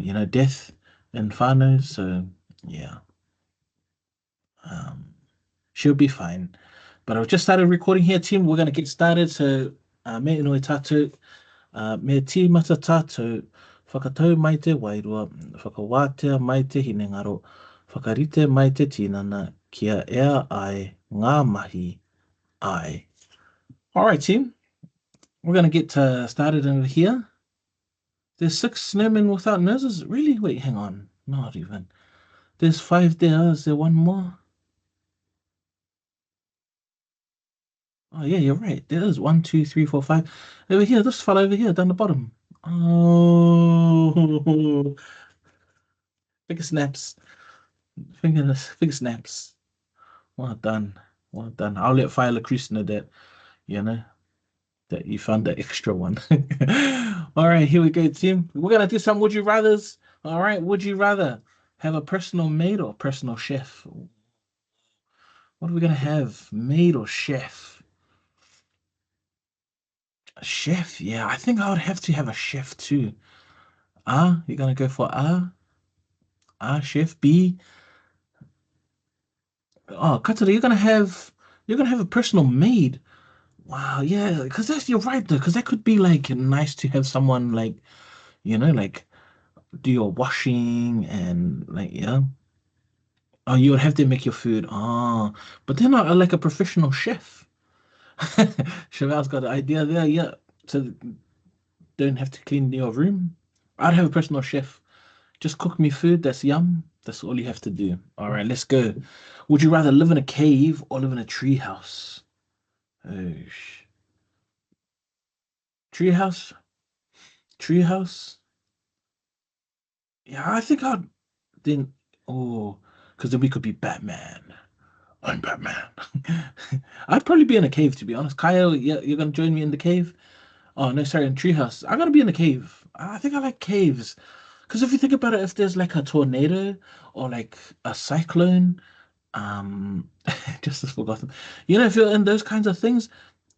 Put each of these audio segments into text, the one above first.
you know, death and whānau. So yeah, she'll be fine. But I've just started recording here, team. We're gonna get started. So me inoi tātou, me tīmata tātou, whakatau mai te wairua, whakawātea mai te hinengaro, whakarite mai te tinana, kia ea ai ngā mahi ai. All right, team. We're gonna get started over here. There's 6 snowmen without noses? Really? Wait, hang on. Not even. There's 5 there. Is there one more? Oh, yeah, you're right. There is 1, 2, 3, 4, 5. Over here, this fella over here, down the bottom. Oh, finger snaps. Finger snaps. Well done. Well done. I'll let Fire Lacruz know that, you know, that you found the extra one. All right, here we go, team. We're going to do some would you rathers. All right, would you rather have a personal maid or personal chef? What are we going to have? Maid or chef? A chef? Yeah, I think I would have to have a chef too. You're going to go for chef. B. Oh, Katara, you're gonna have a personal maid. Wow, yeah, because you're right though, because that could be like nice to have someone like, like do your washing and like, yeah. Oh, you would have to make your food. Oh, but they're not like a professional chef. Cheval's got an idea there, yeah. So don't have to clean your room. I'd have a personal chef. Just cook me food. That's yum. That's all you have to do. All right, let's go. Would you rather live in a cave or live in a tree house? Oh, tree house? Tree house? Yeah, I think I'd then. Oh, because then we could be Batman. I'm Batman. I'd probably be in a cave, to be honest. Kyle, yeah, you're gonna join me in the cave? Oh no, sorry, in treehouse. I'm gonna be in the cave. I think I like caves. Because if you think about it, if there's like a tornado or like a cyclone, um, just as forgotten. If you're in those kinds of things,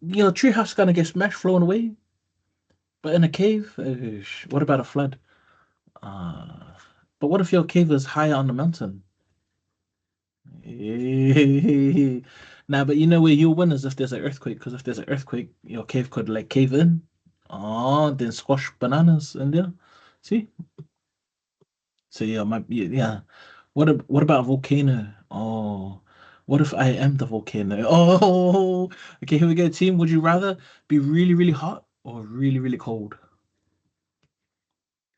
treehouse gonna get smashed, flown away. But in a cave, what about a flood? Uh, but what if your cave is higher on the mountain? Nah, but you know where you'll win is if there's an earthquake, because if there's an earthquake, your cave could like cave in. Oh, then squash bananas in there. See? So yeah, yeah. What about a volcano? Oh, what if I am the volcano? Oh, okay, here we go, team. Would you rather be really, really hot or really, really cold?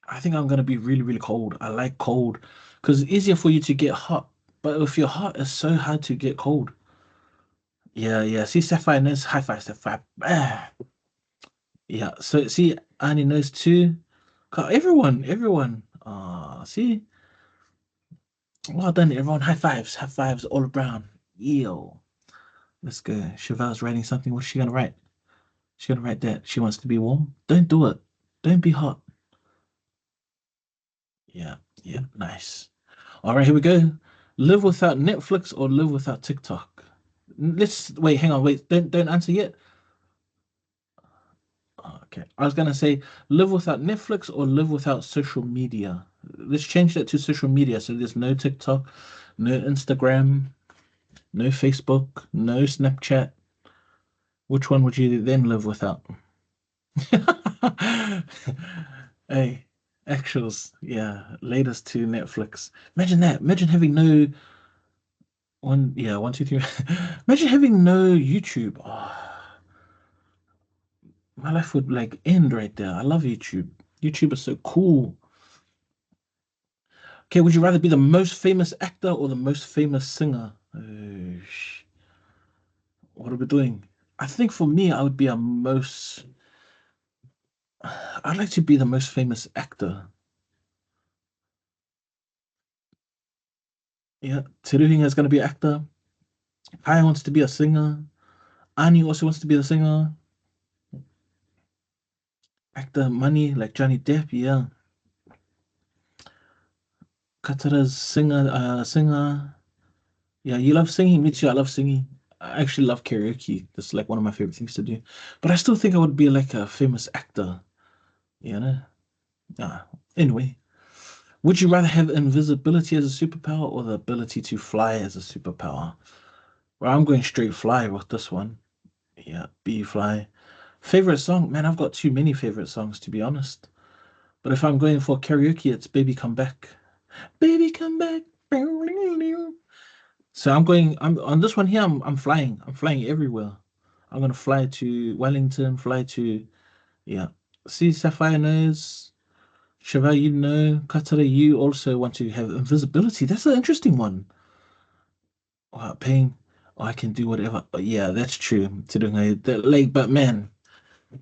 I think I'm gonna be really, really cold. I like cold because it's easier for you to get hot. But if you're hot, it's so hard to get cold. Yeah, yeah. See, Sapphire knows. High five, Sapphire. Yeah. So see, Annie knows too. Everyone. See, well done, everyone. High fives all around. Yo, let's go. Cheval's writing something. What's she gonna write? She's gonna write that she wants to be warm. Don't do it. Don't be hot. Yeah, yeah. Nice. All right, here we go. Live without Netflix or live without TikTok? Let's wait. Hang on. Wait. Don't answer yet. Okay. I was gonna say live without Netflix or live without social media. Let's change that to social media. So there's no TikTok, no Instagram, no Facebook, no Snapchat. Which one would you then live without? Hey, actuals. Yeah, latest to Netflix. Imagine that. Imagine having no one. Yeah, one, two, three. Imagine having no YouTube. Oh, my life would like end right there. I love YouTube. YouTube is so cool. Okay, would you rather be the most famous actor or the most famous singer? What are we doing? I think for me, I would be a most. I'd like to be the most famous actor. Yeah, Teruhinga is going to be an actor. Kai wants to be a singer. Ani also wants to be a singer. Actor, money, like Johnny Depp, yeah. Katara's singer. Yeah, you love singing. Me too. I love singing. I actually love karaoke. That's like one of my favorite things to do. But I still think I would be like a famous actor. You know? Ah, anyway. Would you rather have invisibility as a superpower or the ability to fly as a superpower? Well, I'm going straight fly with this one. Yeah, be fly. Favorite song? Man, I've got too many favorite songs to be honest. But if I'm going for karaoke, it's Baby Come Back. Baby Come Back. So I'm on this one here, I'm flying. I'm flying everywhere. I'm gonna fly to Wellington, fly to yeah. See Sapphire knows, Shiva, you know, Katara, you also want to have invisibility. That's an interesting one. Pain. Oh, I can do whatever. Yeah, that's true. To doing like, but man,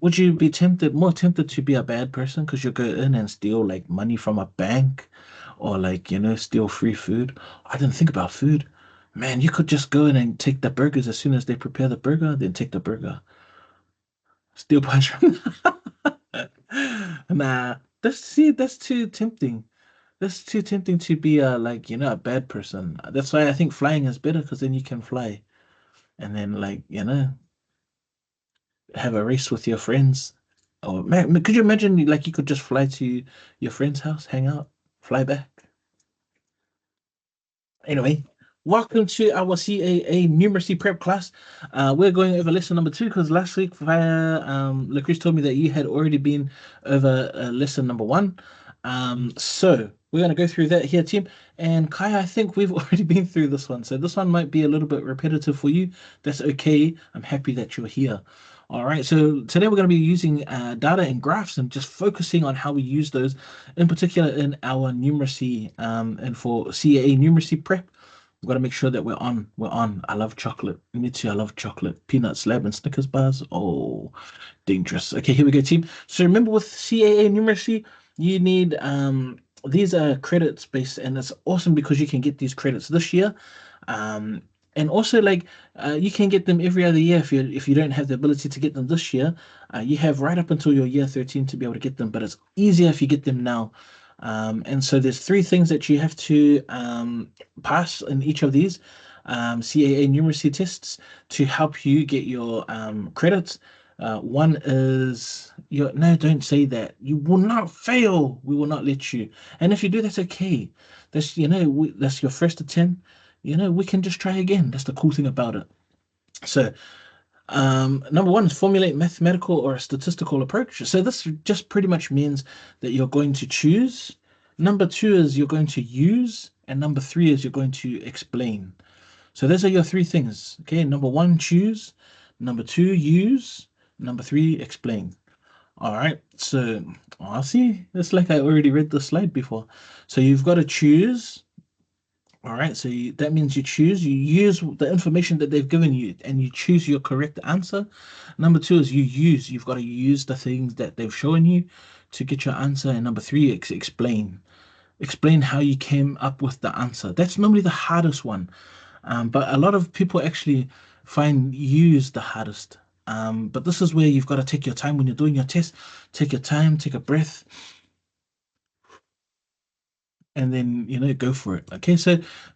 would you be tempted, more tempted to be a bad person because you go in and steal like money from a bank or like, steal free food? I didn't think about food. Man, you could just go in and take the burgers as soon as they prepare the burger, then take the burger. Steal punch. Nah, that's too tempting. That's too tempting to be a like, a bad person. That's why I think flying is better because then you can fly and then like, have a race with your friends. Or man, could you imagine like you could just fly to your friend's house, hang out, fly back? Anyway, welcome to our CAA numeracy prep class. We're going over lesson number two because last week via Lacris told me that you had already been over lesson number one. So we're going to go through that here, team. And Kai, I think we've already been through this one. So this one might be a little bit repetitive for you. That's okay. I'm happy that you're here. All right, so today we're going to be using data and graphs and just focusing on how we use those, in particular in our numeracy and for CAA numeracy prep. We've got to make sure that we're on. We're on. I love chocolate. Me too. I love chocolate. Peanut slab and Snickers bars. Oh, dangerous. Okay, here we go, team. So remember with CAA numeracy, you need these are credits based, and it's awesome because you can get these credits this year. Um, and also like you can get them every other year if you don't have the ability to get them this year. You have right up until your year 13 to be able to get them, but it's easier if you get them now. And so there's three things that you have to pass in each of these CAA numeracy tests to help you get your credits. One is your no, don't say that. You will not fail. We will not let you. And if you do, that's okay. That's your first attempt. We can just try again. That's the cool thing about it. So, number one is formulate mathematical or a statistical approach. So this just pretty much means that you're going to choose. Number two is you're going to use, and number three is you're going to explain. So those are your three things. Okay, number one, choose. Number two, use. Number three, explain. All right. So, I see. It's like I already read the slide before. So you've got to choose. All right, so that means you use the information that they've given you and you choose your correct answer. Number two is you've got to use the things that they've shown you to get your answer. And number three, explain. Explain how you came up with the answer. That's normally the hardest one. But a lot of people actually find use the hardest. But this is where you've got to take your time when you're doing your test. Take your time, take a breath, and then go for it. Okay, so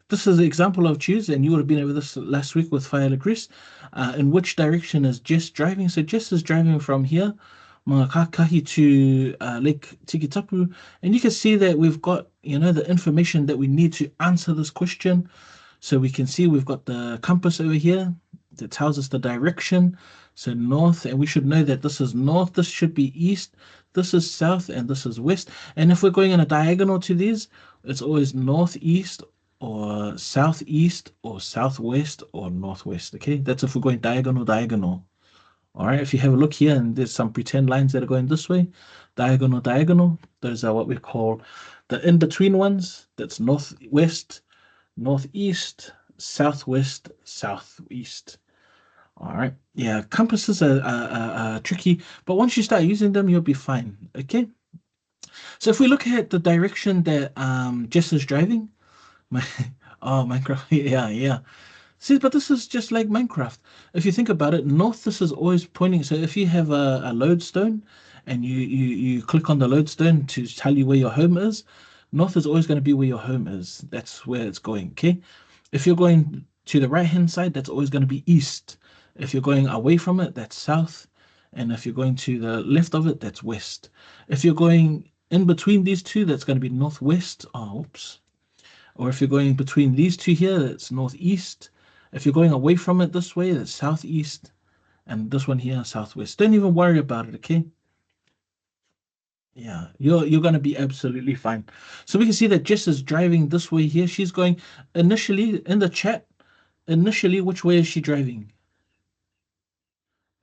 this is an example of choose, and you would have been over this last week with Fire Chris. In which direction is Jess driving? So Jess is driving from here, Makakahi to Lake Tikitapu, and you can see that we've got the information that we need to answer this question. So we can see we've got the compass over here that tells us the direction. So north, and we should know that this is north, this should be east, this is south, and this is west. And if we're going in a diagonal to these, it's always northeast or southeast or southwest or northwest. Okay, that's if we're going diagonal, diagonal. All right, if you have a look here, and there's some pretend lines that are going this way, diagonal, diagonal. Those are what we call the in-between ones. That's northwest, northeast, southwest, southeast. All right. Yeah, compasses are tricky, but once you start using them, you'll be fine. Okay. So if we look at the direction that Jess is driving, my oh Minecraft, yeah, yeah. See, but this is just like Minecraft. If you think about it, north, this is always pointing. So if you have a lodestone and you click on the lodestone to tell you where your home is, north is always going to be where your home is. That's where it's going. Okay. If you're going to the right hand side, that's always going to be east. If you're going away from it, that's south. And if you're going to the left of it, that's west. If you're going in between these two, that's going to be northwest. Oh, oops. Or if you're going between these two here, that's northeast. If you're going away from it this way, that's southeast. And this one here, southwest. Don't even worry about it, okay? Yeah, you're gonna be absolutely fine. So we can see that Jess is driving this way here. She's going initially in the chat. Initially, which way is she driving?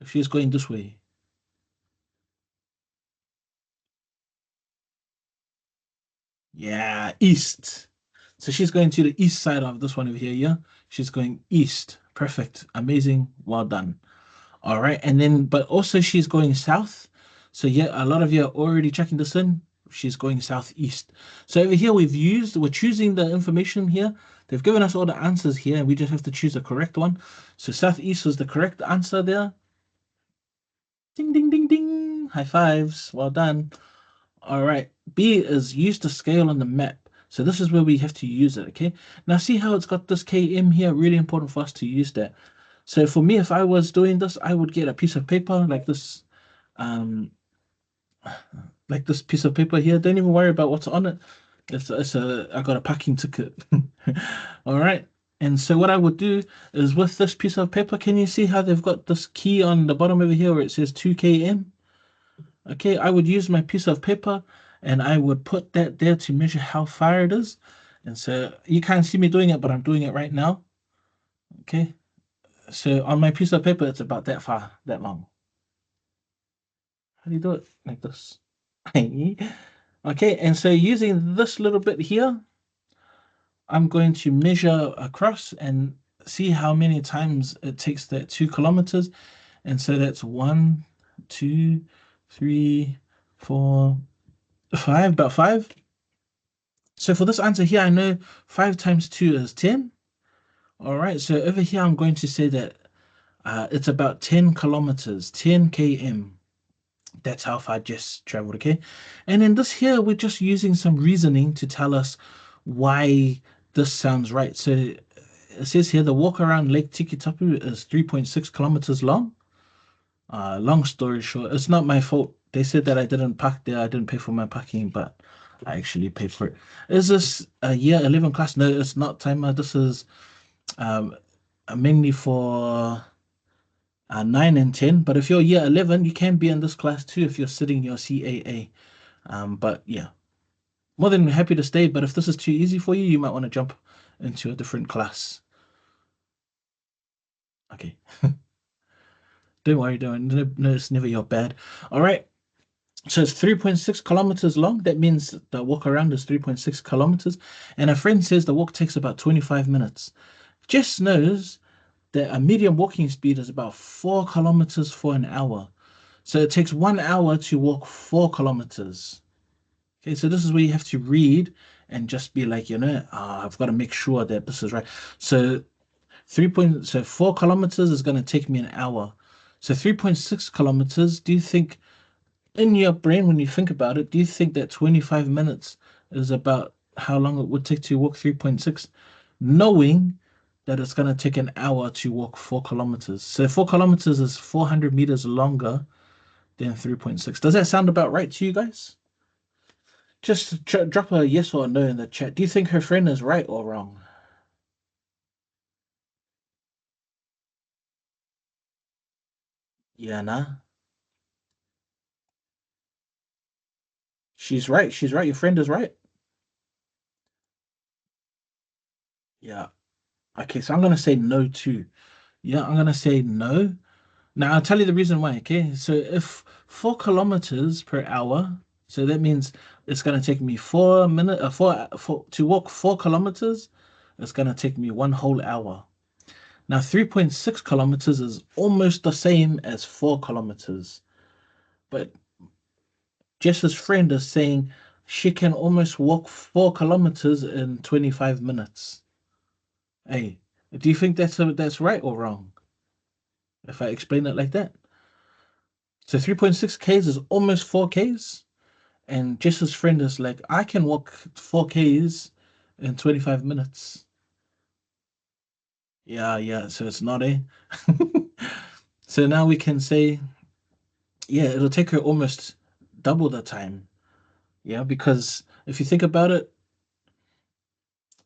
If she's going this way. Yeah, east. So she's going to the east side of this one over here, yeah? She's going east. Perfect. Amazing. Well done. All right. And then, but also she's going south. So yeah, a lot of you are already checking this in. She's going southeast. So over here, we're choosing the information here. They've given us all the answers here, and we just have to choose the correct one. So southeast was the correct answer there. Ding, ding, ding, ding. High fives. Well done. All right. B is use the scale on the map. So this is where we have to use it, okay? Now see how it's got this KM here? Really important for us to use that. So for me, if I was doing this, I would get a piece of paper um, like this piece of paper here. Don't even worry about what's on it. I got a packing ticket. All right. And so what I would do is with this piece of paper, can you see how they've got this key on the bottom over here where it says 2 km? Okay, I would use my piece of paper and I would put that there to measure how far it is. And so you can't see me doing it, but I'm doing it right now. Okay, so on my piece of paper, it's about that far, that long. How do you do it? Like this. Okay, and so using this little bit here, I'm going to measure across and see how many times it takes that 2 kilometers. And so that's 1, 2, 3, 4, 5, about 5. So for this answer here, I know 5 times 2 is 10. All right, so over here, I'm going to say that it's about 10 kilometers, 10 km. That's how far Jess traveled, okay? And then this here, we're just using some reasoning to tell us why this sounds right. So it says here the walk around Lake Tikitapu is 3.6 kilometers long. Long story short, it's not my fault. They said that I didn't park there. I didn't pay for my parking, but I actually paid for it. Is this a year 11 class? No, it's not, timer. This is um, mainly for 9 and 10. But if you're year 11, you can be in this class too if you're sitting your CAA. But yeah, more than happy to stay. But if this is too easy for you, you might want to jump into a different class. Okay. Don't worry, don't. No, it's never your bad. All right. So it's 3.6 kilometers long. That means the walk around is 3.6 kilometers. And a friend says the walk takes about 25 minutes. Jess knows that a medium walking speed is about 4 kilometers for an hour. So it takes 1 hour to walk 4 kilometers. Okay, so this is where you have to read and just be like, I've got to make sure that this is right. So 4 kilometers is going to take me an hour. So 3.6 kilometers, do you think in your brain, when you think about it, do you think that 25 minutes is about how long it would take to walk 3.6, knowing that it's going to take an hour to walk 4 kilometers? So 4 kilometers is 400 meters longer than 3.6. Does that sound about right to you guys? Just drop a yes or no in the chat. Do you think her friend is right or wrong? Yeah, nah. She's right. She's right. Your friend is right. Yeah. Okay, so I'm gonna say no too. Yeah, I'm gonna say no. Now I'll tell you the reason why. Okay, so if 4 kilometers per hour, so that means it's gonna take me 4 minutes, four to walk 4 kilometers. It's gonna take me one whole hour. Now 3.6 kilometers is almost the same as 4 kilometers, but Jess's friend is saying she can almost walk 4 kilometers in 25 minutes. Hey, do you think that's right or wrong? If I explain it like that. So 3.6 Ks is almost 4 Ks. And Jess's friend is like, I can walk 4 Ks in 25 minutes. Yeah, yeah. So it's not a. So now we can say, yeah, it'll take her almost double the time. Yeah, because if you think about it,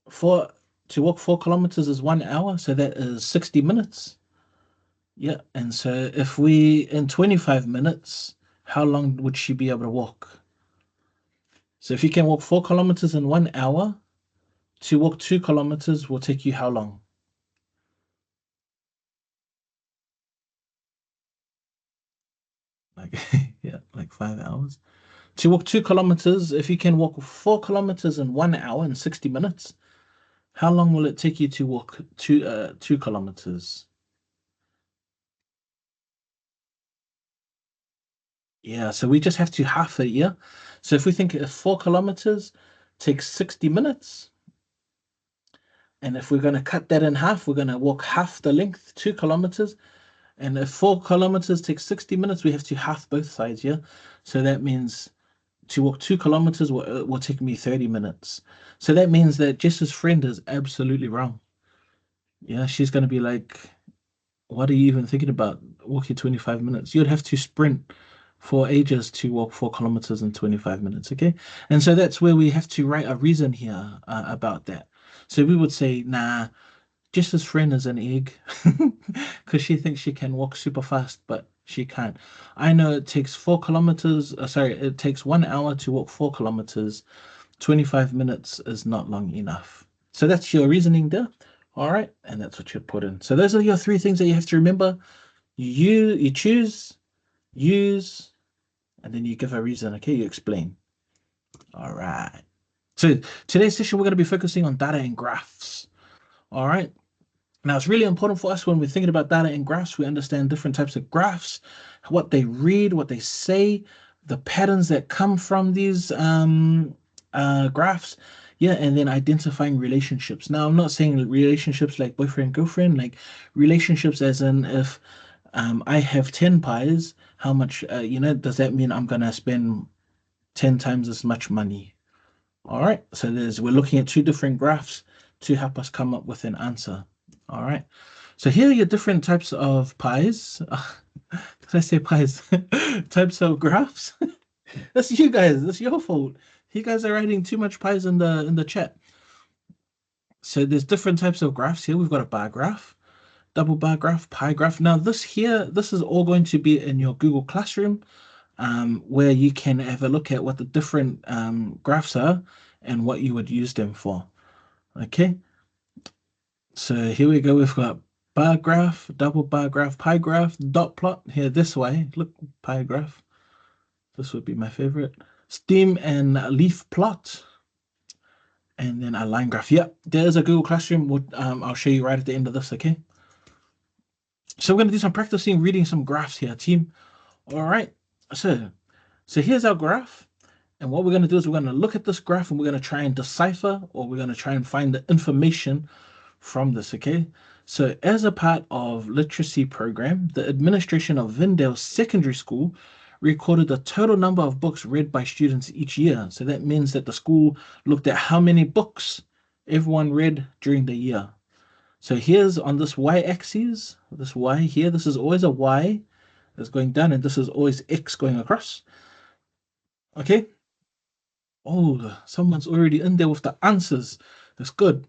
four to walk 4 kilometers is 1 hour, so that is 60 minutes. Yeah, and so if we in 25 minutes, how long would she be able to walk? So if you can walk 4 kilometers in 1 hour, to walk 2 kilometers will take you how long? Like yeah, like 5 hours. To walk 2 kilometers, if you can walk 4 kilometers in 1 hour and 60 minutes, how long will it take you to walk 2 kilometers? Yeah, so we just have to half it, yeah. So if we think if 4 kilometers takes 60 minutes, and if we're going to cut that in half, we're going to walk half the length, 2 kilometers. And if 4 kilometers takes 60 minutes, we have to half both sides, yeah. So that means to walk 2 kilometers will take me 30 minutes. So that means that Jess's friend is absolutely wrong. Yeah, she's going to be like, what are you even thinking about walking 25 minutes? You'd have to sprint for ages to walk 4 kilometers in 25 minutes, okay? And so that's where we have to write a reason here about that. So we would say, nah, Jess's friend is an egg because she thinks she can walk super fast, but she can't. I know it takes 4 kilometers, sorry, it takes 1 hour to walk 4 kilometers. 25 minutes is not long enough. So that's your reasoning there. All right. And that's what you put in. So those are your three things that you have to remember. You choose, use, and then you give a reason. Okay. You explain. All right. So today's session, we're going to be focusing on data and graphs. All right. Now, it's really important for us when we're thinking about data and graphs, we understand different types of graphs, what they read, what they say, the patterns that come from these graphs. Yeah, and then identifying relationships. Now, I'm not saying relationships like boyfriend, girlfriend, like relationships as in if I have 10 pies, how much, does that mean I'm going to spend 10 times as much money? All right, so we're looking at two different graphs to help us come up with an answer. All right, so here are your different types of pies. Did I say pies? Types of graphs. That's you guys. That's your fault. You guys are writing too much pies in the chat. So there's different types of graphs here. We've got a bar graph, double bar graph, pie graph. Now this is all going to be in your Google Classroom, where you can have a look at what the different graphs are and what you would use them for. Okay, so here we go. We've got bar graph, double bar graph, pie graph, dot plot here this way. Look, pie graph. This would be my favorite. Stem and leaf plot, and then a line graph. Yep, there's a Google Classroom. I'll show you right at the end of this. Okay, so we're gonna do some practicing reading some graphs here, team. All right. So so here's our graph. And what we're going to do is we're going to look at this graph and we're going to try and decipher, or we're going to try and find the information from this, okay? So as a part of literacy program, the administration of Vindale Secondary School recorded the total number of books read by students each year. So that means that the school looked at how many books everyone read during the year. So here's on this y-axis, this y here, this is always a y that's going down, and this is always x going across. Okay, oh, someone's already in there with the answers. That's good.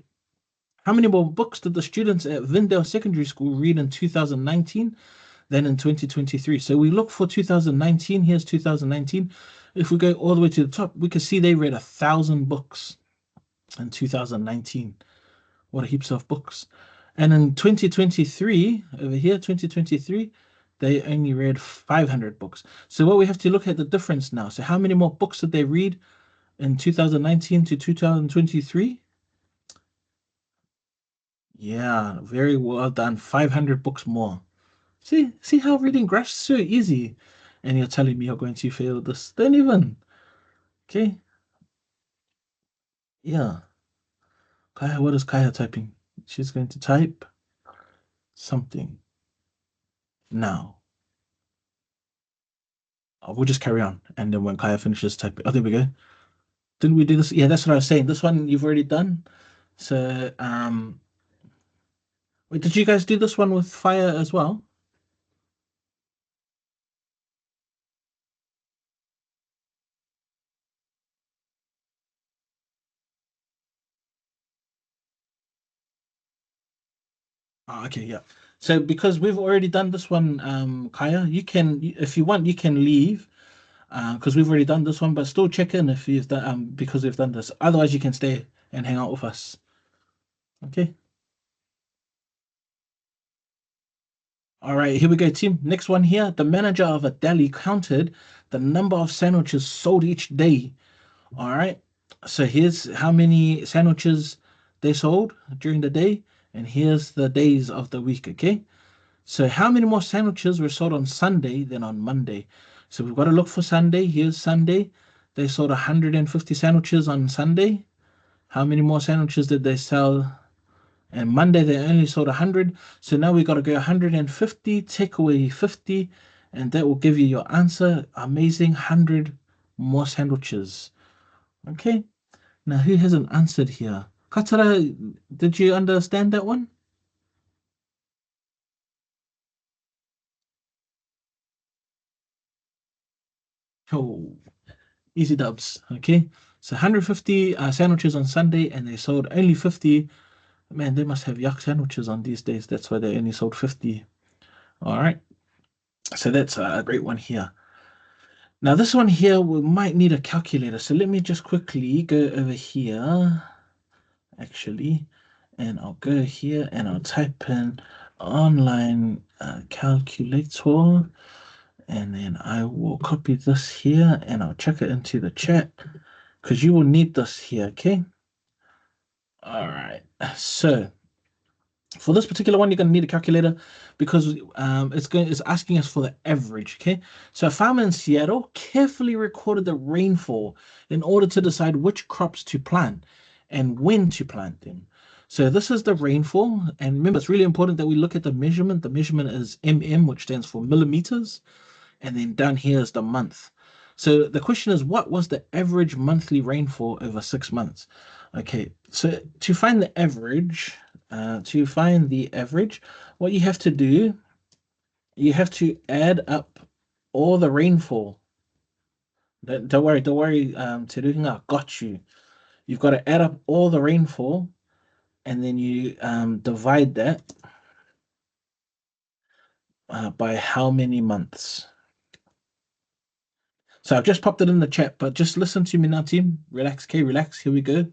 How many more books did the students at Vindale Secondary School read in 2019 than in 2023? So we look for 2019. Here's 2019. If we go all the way to the top, we can see they read 1,000 books in 2019. What a heaps of books. And in 2023, over here, 2023, they only read 500 books. So what we have to look at the difference now. So how many more books did they read in 2019 to 2023? Yeah, very well done. 500 books more. See how reading graphs is so easy. And you're telling me you're going to fail this. Don't even. Okay. Yeah. Kaya, what is Kaya typing? She's going to type something now. We'll just carry on. And then when Kaya finishes typing. Oh, there we go. Didn't we do this? Yeah, that's what I was saying. This one you've already done. So, wait, did you guys do this one with fire as well? Okay, yeah. So because we've already done this one, Kaya, you can, if you want, you can leave, because we've already done this one, but still check in if you've done, because we've done this. Otherwise, you can stay and hang out with us. Okay. All right, here we go, team. Next one here. The manager of a deli counted the number of sandwiches sold each day. All right. So here's how many sandwiches they sold during the day, and here's the days of the week. Okay. So how many more sandwiches were sold on Sunday than on Monday? So we've got to look for Sunday. Here's Sunday. They sold 150 sandwiches on Sunday. How many more sandwiches did they sell? And Monday they only sold 100. So now we got to go 150, take away 50, and that will give you your answer. Amazing, 100 more sandwiches. Okay. Now who hasn't answered here? Katara, did you understand that one? Oh, easy dubs. Okay. So 150 sandwiches on Sunday, and they sold only 50. Man, they must have yuck sandwiches on these days. That's why they only sold 50. All right. So that's a great one here. Now, this one here, we might need a calculator. So let me just quickly go over here, actually, and I'll go here and I'll type in online calculator, and then I will copy this here and I'll check it into the chat because you will need this here, okay? All right. So for this particular one, you're going to need a calculator because it's asking us for the average. Okay, so a farmer in Seattle carefully recorded the rainfall in order to decide which crops to plant and when to plant them. So this is the rainfall, and remember, it's really important that we look at the measurement. The measurement is which stands for millimeters, and then down here is the month. So the question is, what was the average monthly rainfall over 6 months? Okay, so to find the average, what you have to do, you have to add up all the rainfall. Don't worry, Teruhinga, got you. You've got to add up all the rainfall, and then you divide that by how many months. So I've just popped it in the chat, but just listen to me now, team. Relax, okay, relax. Here we go.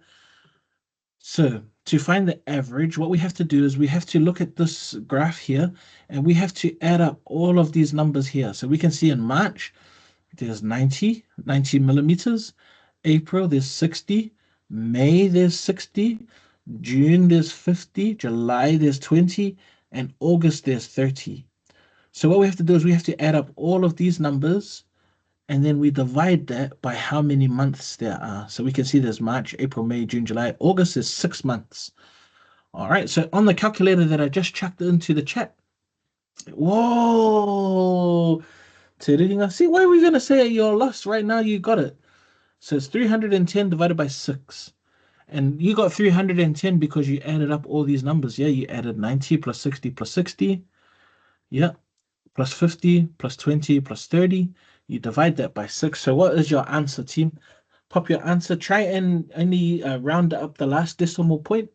So to find the average, what we have to do is we have to look at this graph here, and we have to add up all of these numbers here. So we can see in March, there's 90 millimeters. April, there's 60. May, there's 60. June, there's 50. July, there's 20. And August, there's 30. So what we have to do is we have to add up all of these numbers, and then we divide that by how many months there are. So we can see there's March, April, May, June, July. August is 6 months. All right. So on the calculator that I just chucked into the chat. Whoa. See, why are we going to say you're lost right now? You got it. So it's 310 divided by 6. And you got 310 because you added up all these numbers. Yeah, you added 90 plus 60 plus 60. Yeah, plus 50 plus 20 plus 30. You divide that by 6. So what is your answer, team? Pop your answer. Try and only round up the last decimal point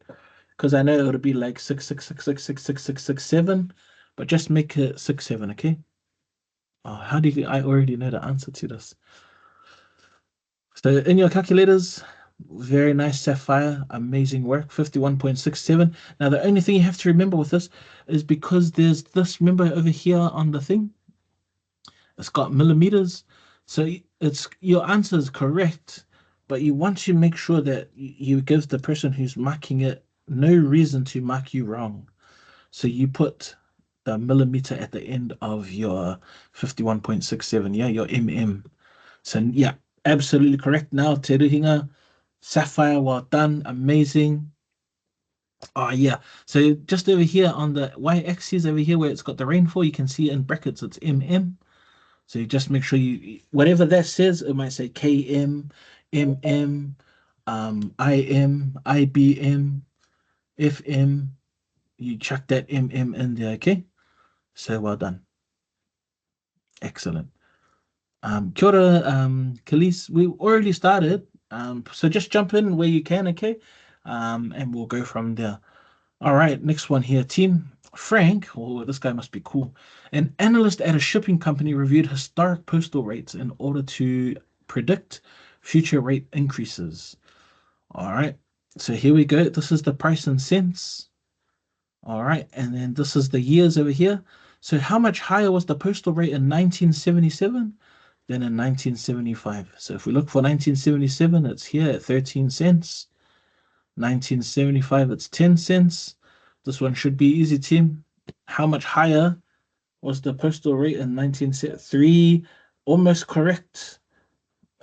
because I know it would be like 666666667, but just make it 67, okay? Oh, how do you? I already know the answer to this. So in your calculators, very nice Sapphire, amazing work, 51.67. Now the only thing you have to remember with this is because there's this, remember over here on the thing, it's got millimeters. So it's your answer is correct, but you want to make sure that you give the person who's marking it no reason to mark you wrong. So you put the millimeter at the end of your 51.67, yeah, your So yeah, absolutely correct. Now, Teruhinga, Sapphire, well done, amazing. Oh yeah. So just over here on the y-axis over here where it's got the rainfall, you can see in brackets it's So you just make sure you whatever that says, it might say KM, MM, IM, IBM, FM. You chuck that in there, okay? So well done. Excellent. Kia ora, Khalees. We already started. So just jump in where you can, okay? And we'll go from there. All right, next one here, team. Frank, oh, this guy must be cool. An analyst at a shipping company reviewed historic postal rates in order to predict future rate increases. All right. So here we go. This is the price in cents. All right. And then this is the years over here. So how much higher was the postal rate in 1977 than in 1975? So if we look for 1977, it's here at 13 cents. 1975, it's 10 cents. This one should be easy, team. How much higher was the postal rate in 1973? Almost correct.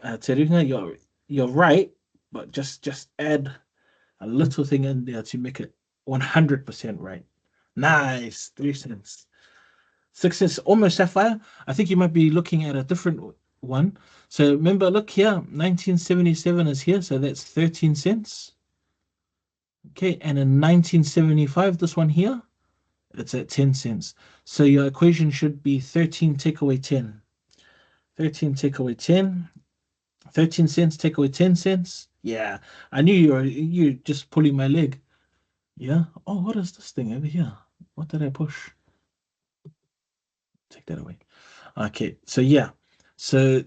Terunga, you're right, but just add a little thing in there to make it 100% right. Nice, 3 cents. 6 cents, almost sapphire. I think you might be looking at a different one. So remember, look here, 1977 is here, so that's 13 cents. Okay, and in 1975, this one here, it's at 10 cents. So your equation should be 13 take away 10. 13 take away 10. 13 cents take away 10 cents. Yeah, I knew you just pulling my leg. Yeah. Oh, what is this thing over here? What did I push? Take that away. Okay, so yeah. So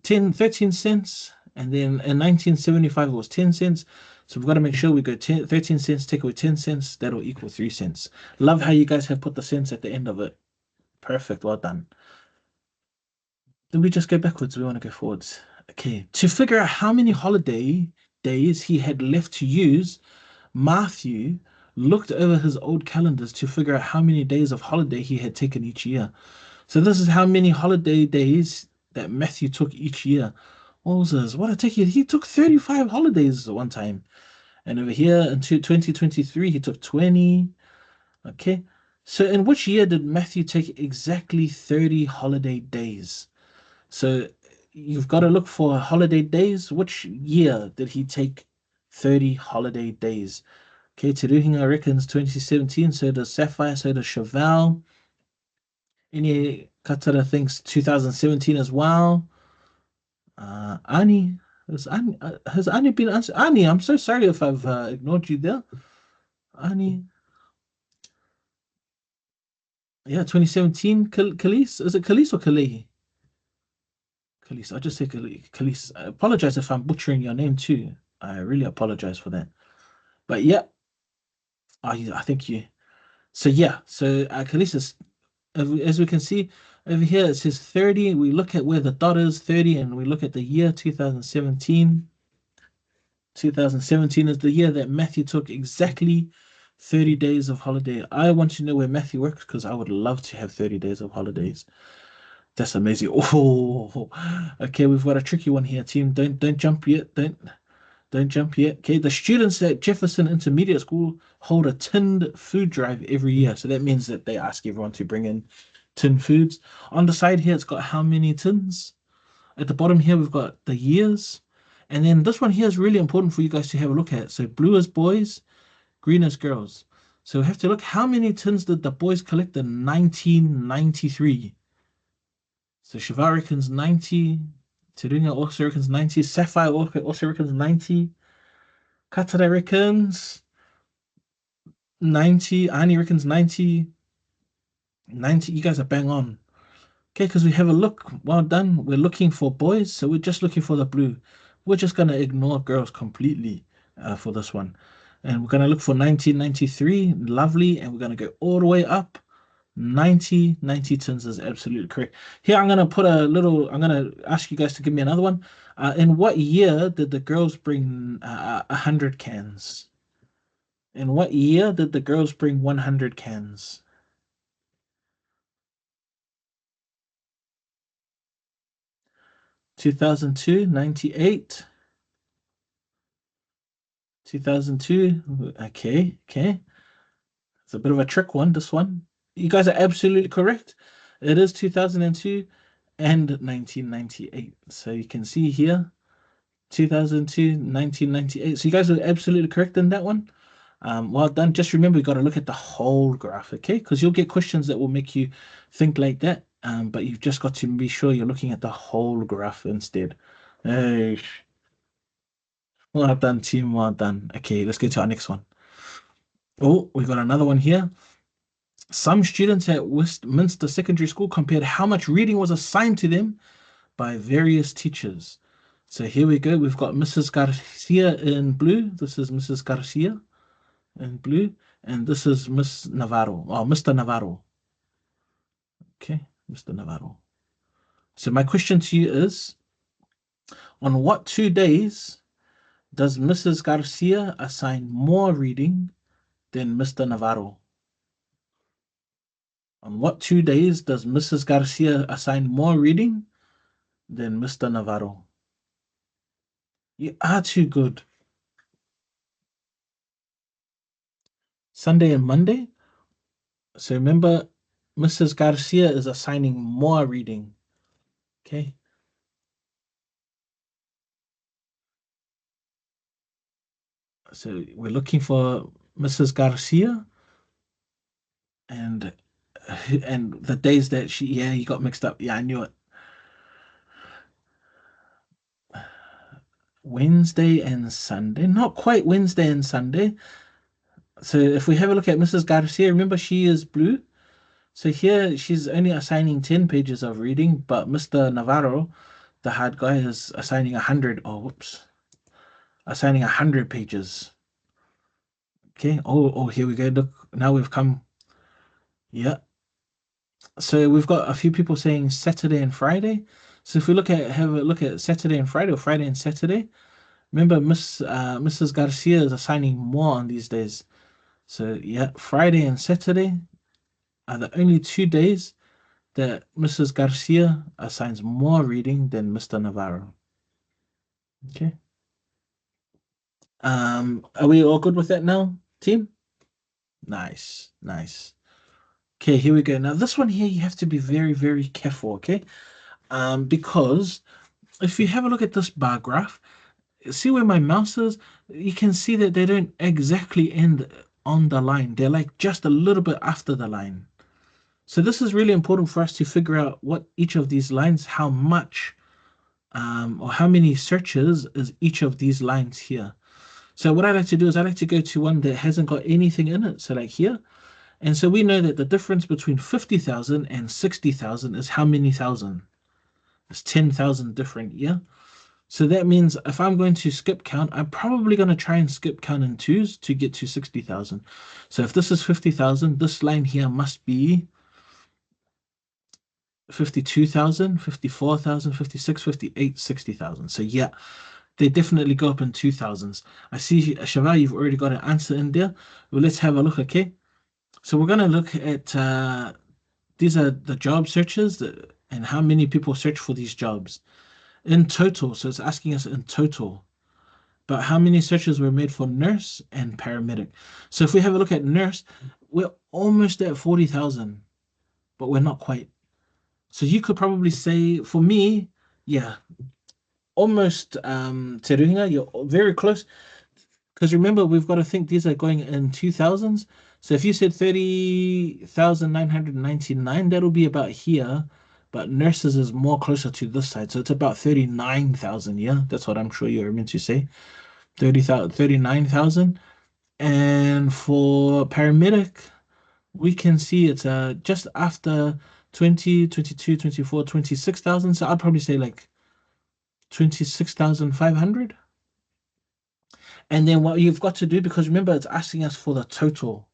13 cents, and then in 1975 it was 10 cents. So we've got to make sure we go 13 cents, take away 10 cents, that'll equal 3 cents. Love how you guys have put the cents at the end of it. Perfect, well done. Then we just go backwards, we want to go forwards. Okay, to figure out how many holiday days he had left to use, Matthew looked over his old calendars to figure out how many days of holiday he had taken each year. So this is how many holiday days that Matthew took each year. What was this? What I take it? He took 35 holidays at one time. And over here in 2023, he took 20. Okay. So in which year did Matthew take exactly 30 holiday days? So you've got to look for holiday days. Which year did he take 30 holiday days? Okay, Teruhinga reckons 2017, so does Sapphire, so does Chevelle. Any Katara thinks 2017 as well. Ani, has Ani been answered? Ani, I'm so sorry if I've ignored you there. Ani, yeah, 2017. Khalees, is it Khalees or Kalehi? Khalees, I'll just say Khalees. I apologize if I'm butchering your name too. I really apologize for that. But yeah, I think you. So yeah, so Khalees is, as we can see over here, it says 30. We look at where the dot is, 30, and we look at the year 2017. 2017 is the year that Matthew took exactly 30 days of holiday. I want to know where Matthew works because I would love to have 30 days of holidays. That's amazing. Oh, okay, we've got a tricky one here, team. Don't jump yet. Don't jump yet. Okay, the students at Jefferson Intermediate School hold a tinned food drive every year. So that means that they ask everyone to bring in tin foods. On the side here, it's got how many tins. At the bottom here, we've got the years. And then this one here is really important for you guys to have a look at. So blue is boys, green is girls. So we have to look how many tins did the boys collect in 1993. So Shiva reckons 90. Terunga also reckons 90. Sapphire also reckons 90. Katara reckons 90. Ani reckons 90. 90. You guys are bang on. Okay, because we have a look. Well done. We're looking for boys, so we're just looking for the blue. We're just going to ignore girls completely for this one. And we're going to look for 1993. Lovely. And we're going to go all the way up. 90 tons is absolutely correct. Here, I'm going to put a little, I'm going to ask you guys to give me another one. In what year did the girls bring 100 cans? In what year did the girls bring 100 cans? 2002, 98, 2002. Okay, okay. It's a bit of a trick one, this one. You guys are absolutely correct. It is 2002 and 1998. So you can see here, 2002, 1998. So you guys are absolutely correct in that one. Well done. Just remember, you got to look at the whole graph, okay? Because you'll get questions that will make you think like that. But you've just got to be sure you're looking at the whole graph instead. Hey, well done, team. Well done. Okay, let's go to our next one. Oh, we've got another one here. Some students at Westminster Secondary School compared how much reading was assigned to them by various teachers. So here we go. We've got Mrs. Garcia in blue. This is Mrs. Garcia in blue. And this is Miss Navarro, or Mr. Navarro. Okay, Mr. Navarro. So my question to you is, on what 2 days does Mrs. Garcia assign more reading than Mr. Navarro? On what 2 days does Mrs. Garcia assign more reading than Mr. Navarro? You are too good. Sunday and Monday? So remember, Mrs. Garcia is assigning more reading. Okay. So we're looking for Mrs. Garcia and the days that she, yeah, you got mixed up. Yeah, I knew it. Wednesday and Sunday. Not quite Wednesday and Sunday. So if we have a look at Mrs. Garcia, remember she is blue. So here she's only assigning 10 pages of reading, but Mr. Navarro, the hard guy, is assigning 100. Oh, whoops. Assigning 100 pages. Okay. Oh, here we go. Look, now we've come. Yeah. So we've got a few people saying Saturday and Friday. So if we have a look at Saturday and Friday, or Friday and Saturday, remember Mrs. Garcia is assigning more on these days. So yeah, Friday and Saturday are the only 2 days that Mrs. Garcia assigns more reading than Mr. Navarro. Okay. Are we all good with that now, team? Nice, nice. Okay, here we go. Now this one here, you have to be very, very careful, okay? Because if you have a look at this bar graph, see where my mouse is? You can see that they don't exactly end on the line. They're like just a little bit after the line. So this is really important for us to figure out what each of these lines, how much or how many searches is each of these lines here. So what I like to do is I like to go to one that hasn't got anything in it. So like here. And so we know that the difference between 50,000 and 60,000 is how many thousand? It's 10,000 different, yeah? So that means if I'm going to skip count, I'm probably going to try and skip count in twos to get to 60,000. So if this is 50,000, this line here must be 52,000, 54,000, 56, 58, 60,000. So yeah, they definitely go up in 2000s. I see, Shava, you've already got an answer in there. Well, let's have a look, okay? So we're going to look at these are the job searches and how many people search for these jobs in total. So it's asking us in total. But how many searches were made for nurse and paramedic? So if we have a look at nurse, we're almost at 40,000, but we're not quite. So you could probably say, for me, yeah, almost Teruhinga, you're very close. Because remember, we've got to think these are going in 2000s. So if you said 30,999, that'll be about here. But nurses is more closer to this side. So it's about 39,000. Yeah, that's what I'm sure you're meant to say. 30,000, 39,000. And for paramedic, we can see it's just after 20, 22, 24, 26,000. So I'd probably say like 26,500. And then what you've got to do, because remember, it's asking us for the total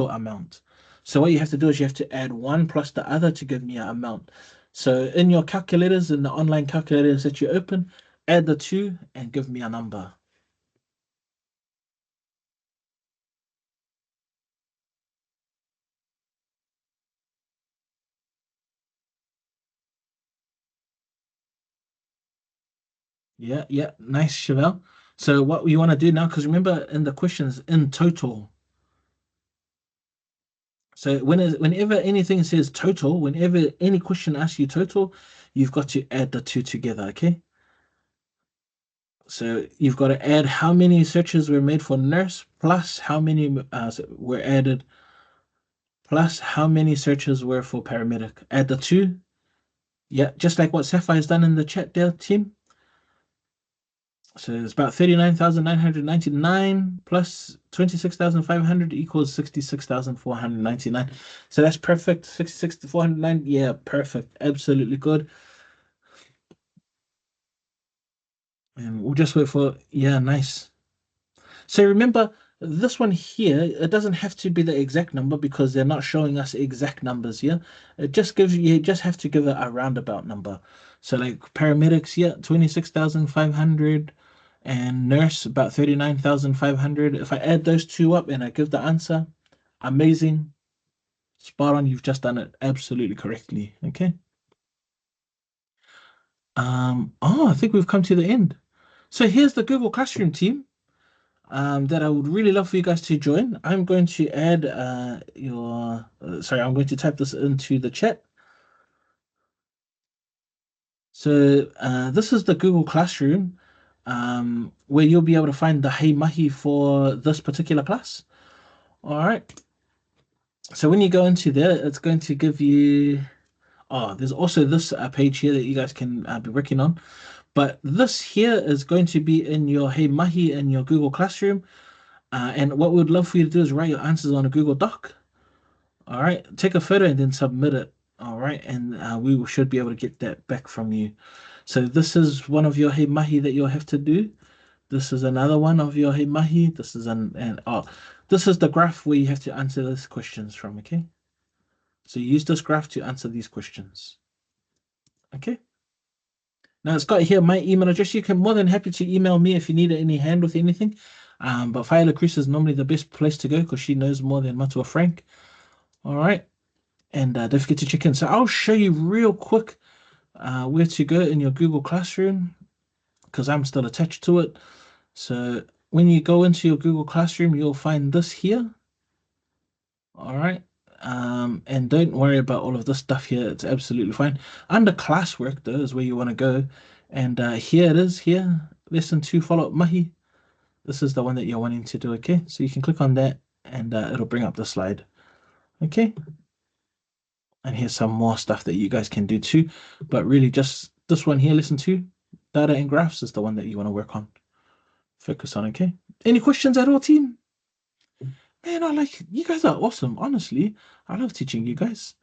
amount. So what you have to do is you have to add one plus the other to give me an amount. So in your calculators, in the online calculators that you open, add the two and give me a number. Yeah, yeah, nice, Chevelle. So what you want to do now, because remember in the questions in total. So whenever anything says total, whenever any question asks you total, you've got to add the two together, okay? So you've got to add how many searches were made for nurse plus how many were added plus how many searches were for paramedic. Add the two. Yeah, just like what Sapphire's done in the chat there, team. So it's about 39,999 plus 26,500 equals 66,499. So that's perfect. 66,409. Yeah, perfect. Absolutely good. And we'll just wait for, yeah, nice. So remember, this one here, it doesn't have to be the exact number because they're not showing us exact numbers here. It just gives you just have to give it a roundabout number. So like paramedics, yeah, 26,500 and nurse about 39,500. If I add those two up and I give the answer, amazing, spot on, you've just done it absolutely correctly. Okay. I think we've come to the end. So here's the Google Classroom team. That I would really love for you guys to join. I'm going to add sorry, I'm going to type this into the chat. So this is the Google Classroom where you'll be able to find the Hey Mahi for this particular class. All right. So when you go into there, it's going to give you. Oh, there's also this page here that you guys can be working on. But this here is going to be in your Hey Mahi in your Google Classroom. And what we would love for you to do is write your answers on a Google Doc. All right, take a photo and then submit it. All right, and we should be able to get that back from you. So this is one of your He Mahi that you'll have to do. This is another one of your He Mahi. This is this is the graph where you have to answer these questions from. Okay, so use this graph to answer these questions. Okay. Now it's got here my email address. You can more than happy to email me if you need any hand with anything. But Viola Cruz is normally the best place to go because she knows more than Matua Frank. All right. And don't forget to check in. So I'll show you real quick where to go in your Google Classroom because I'm still attached to it. So when you go into your Google Classroom, you'll find this here. All right. And don't worry about all of this stuff here. It's absolutely fine. Under classwork, though, is where you want to go. And here it is here. Lesson 2 follow-up Mahi. This is the one that you're wanting to do, okay? So you can click on that and it'll bring up the slide. Okay. And here's some more stuff that you guys can do too. But really, just this one here, listen to data and graphs is the one that you want to work on. Focus on, okay? Any questions at all, team? Man, I like you guys are awesome. Honestly, I love teaching you guys.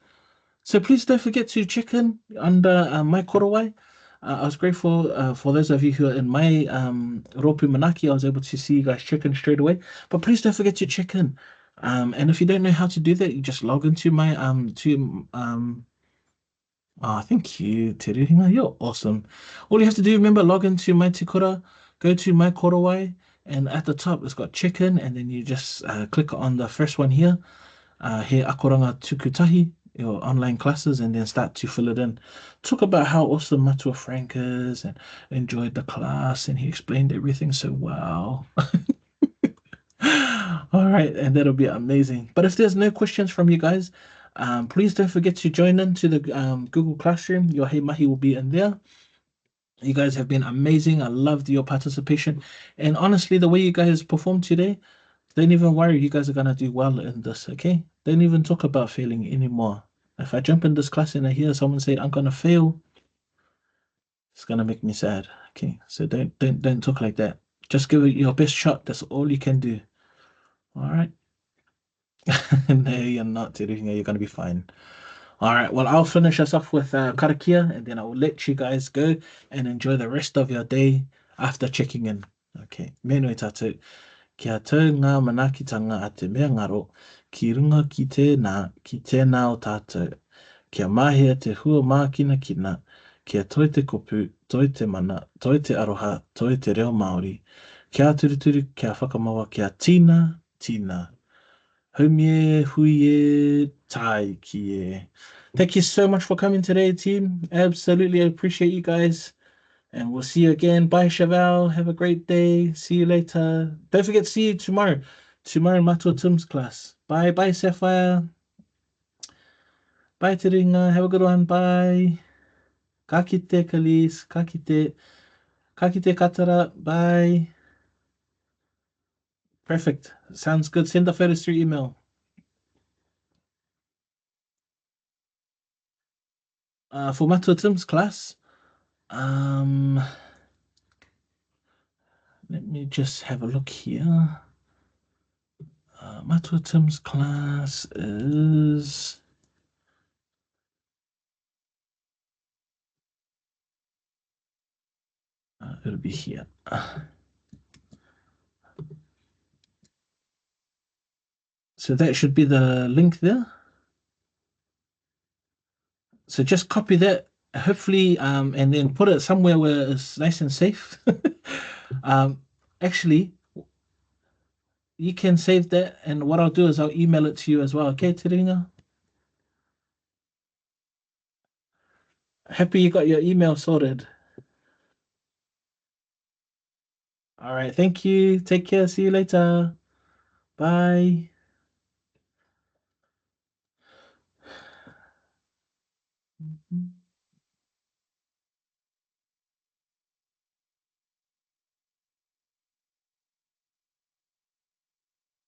So please don't forget to check in under my korowai. I was grateful for those of you who are in my Ropu Manaki. I was able to see you guys check in straight away. But please don't forget to check in. And if you don't know how to do that, you just log into my thank you, Teruhinga. You're awesome. All you have to do, remember, log into my Tikura, go to my Korowai, and at the top it's got chicken, and then you just click on the first one here, He Akoranga Tukutahi, your online classes, and then start to fill it in. Talk about how awesome Matua Frank is and enjoyed the class, and he explained everything so well. All right, and that'll be amazing. But if there's no questions from you guys, please don't forget to join into the Google Classroom. Your Hey Mahi will be in there. You guys have been amazing. I loved your participation. And honestly, the way you guys performed today, don't even worry. You guys are going to do well in this, okay? Don't even talk about failing anymore. If I jump in this class and I hear someone say, I'm going to fail, it's going to make me sad. Okay, so don't talk like that. Just give it your best shot. That's all you can do. All right. No, you're not, Tiruhinga. You're going to be fine. All right. Well, I'll finish us off with karakia, and then I will let you guys go and enjoy the rest of your day after checking in. Okay. Me nui tātou. Kia tau ngā manakitanga a te mea ngaro, ki runga ki tēnā o tātou. Kia mahia te hua mākina kina, kia toi te kopu, toi te mana, toi te aroha, toi te reo Māori. Kia turuturu, kia whakamawa, kia tīna. Homie, huie, tai kie. Thank you so much for coming today, team. Absolutely appreciate you guys. And we'll see you again. Bye, Chevelle. Have a great day. See you later. Don't forget to see you tomorrow. Tomorrow in Matua Tim's class. Bye, Sapphire. Bye, Tiringa. Have a good one. Bye. Ka kite, Kalis. Ka kite. Ka kite katara. Bye. Perfect. Sounds good. Send the photos through email. For Matua Tim's class, um, Let me just have a look here. Matua Tim's class is it'll be here. So that should be the link there. So just copy that, hopefully, and then put it somewhere where it's nice and safe. um, Actually, you can save that, and what I'll do is I'll email it to you as well. Okay, Terina? Happy you got your email sorted. All right, thank you. Take care. See you later. Bye.